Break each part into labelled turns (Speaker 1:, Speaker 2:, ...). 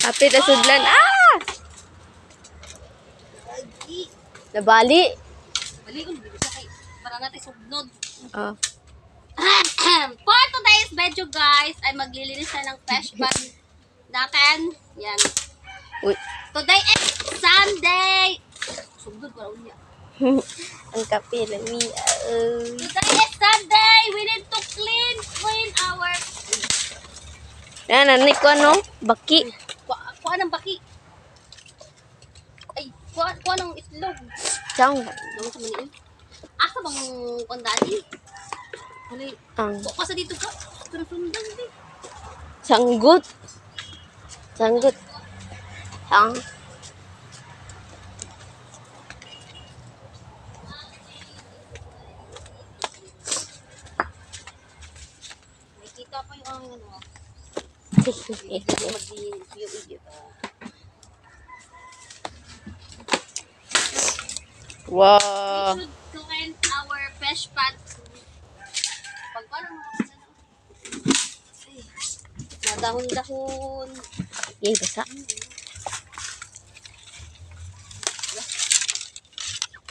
Speaker 1: Kapit na sudlan. Ah! Nabali.
Speaker 2: Bali ko dito sa kay para natin sugnod.
Speaker 1: Oh.
Speaker 2: For today's video guys, ay maglilinis na ng fresh pan natin. Yan.
Speaker 1: Uy.
Speaker 2: Today is Sunday. Sugnod para unya.
Speaker 1: Ang kapil.
Speaker 2: Today is Sunday. We need to clean our
Speaker 1: Yan, ko ano? Baki.
Speaker 2: kuha ng baki. Ay, kuha ng itlog.
Speaker 1: Saan?
Speaker 2: Daw sa maniin. Asa bang kondali? Hali.
Speaker 1: Ang
Speaker 2: Kuha sa dito ka. Sundan din.
Speaker 1: sanggut. Sanggut. Ang
Speaker 2: May kita pa yung ano.
Speaker 1: wow.
Speaker 2: We should clean our fresh pan. Pag paano madahon-dahon.
Speaker 1: Yay, basa.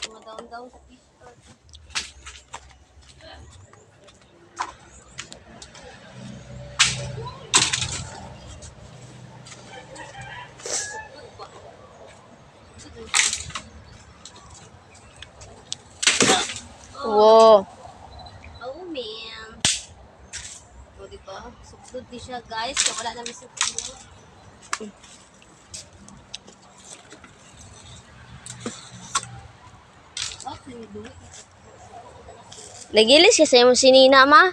Speaker 2: Madahon-dahon sa fish pan.
Speaker 1: Wow.
Speaker 2: Oh, man. O, diba? Suksod di siya, guys. Kaya wala namin suksod. Okay, do it.
Speaker 1: Nagilis kasi mo sinina, ma.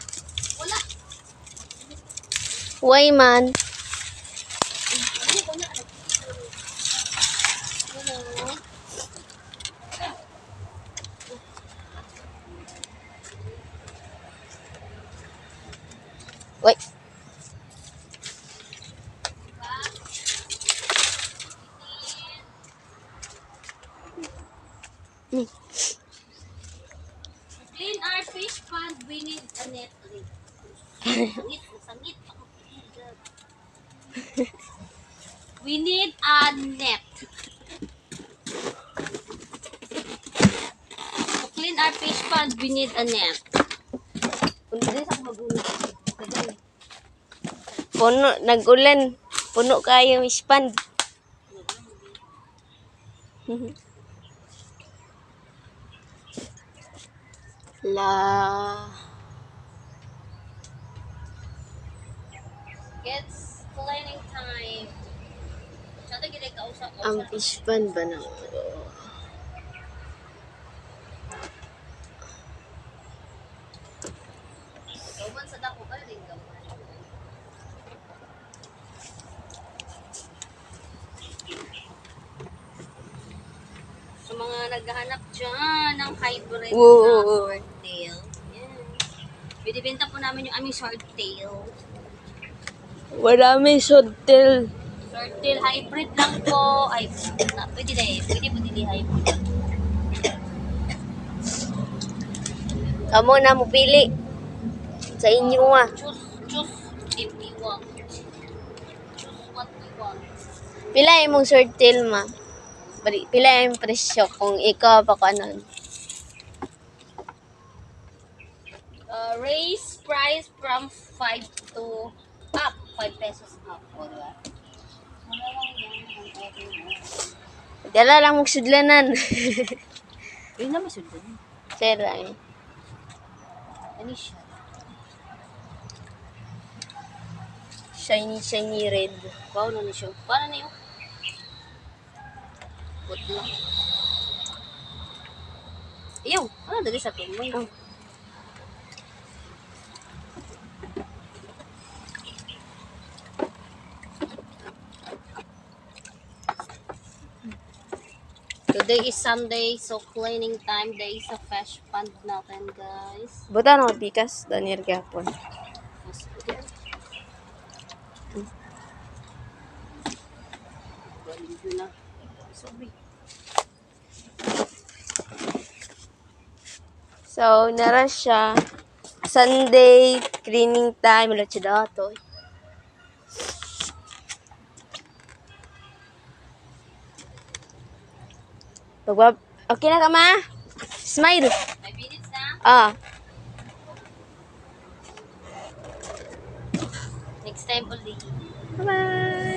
Speaker 2: Wala.
Speaker 1: Why man?
Speaker 2: Hello.
Speaker 1: Wait.
Speaker 2: Clean our fish pond. We need a net. Sangit. We need a net. To clean our fish pond, we need a net.
Speaker 1: Puno, nag-ulan. Puno kayo, ispand. La.
Speaker 2: It's cleaning time. Saan gila kausap ko?
Speaker 1: Ang ispand ba na?
Speaker 2: Gawman sa dako ka rin gawman. Sa mga naghahanap dyan ng hybrid
Speaker 1: Whoa.
Speaker 2: na swordtail. Yan. Binibenta po namin yung aming swordtail.
Speaker 1: Wala may sodtel.
Speaker 2: Swordtail hybrid lang po. Ay, pwede na eh. Pwede po din hybrid.
Speaker 1: Kamo na mo pili. Sa inyo ah.
Speaker 2: Choose if you want. Choose what you want.
Speaker 1: Pila imong sodtel, ma? Pila yung presyo kung ikaw pa kanon.
Speaker 2: Raise price from 5 to up. 5 pesos up. O, diba? Wala lang yan.
Speaker 1: Dala lang mong sudlanan.
Speaker 2: Yun na masudlan.
Speaker 1: Sera eh.
Speaker 2: Ano siya?
Speaker 1: Shiny red.
Speaker 2: Wow, na siya. Para na yun. Put lang. Ayaw. Ano dali sa tumoy?
Speaker 1: Oh.
Speaker 2: Today is Sunday, so cleaning time day sa fresh pond natin, guys.
Speaker 1: Buta na bikas danir gapon.
Speaker 2: Mas galing ko na. Sorry.
Speaker 1: So, nara siya Sunday, cleaning time, wala siya dato. Okay na ka, ma? Smile.
Speaker 2: 5 minutes na.
Speaker 1: Ah.
Speaker 2: Next time ulit.
Speaker 1: Bye-bye.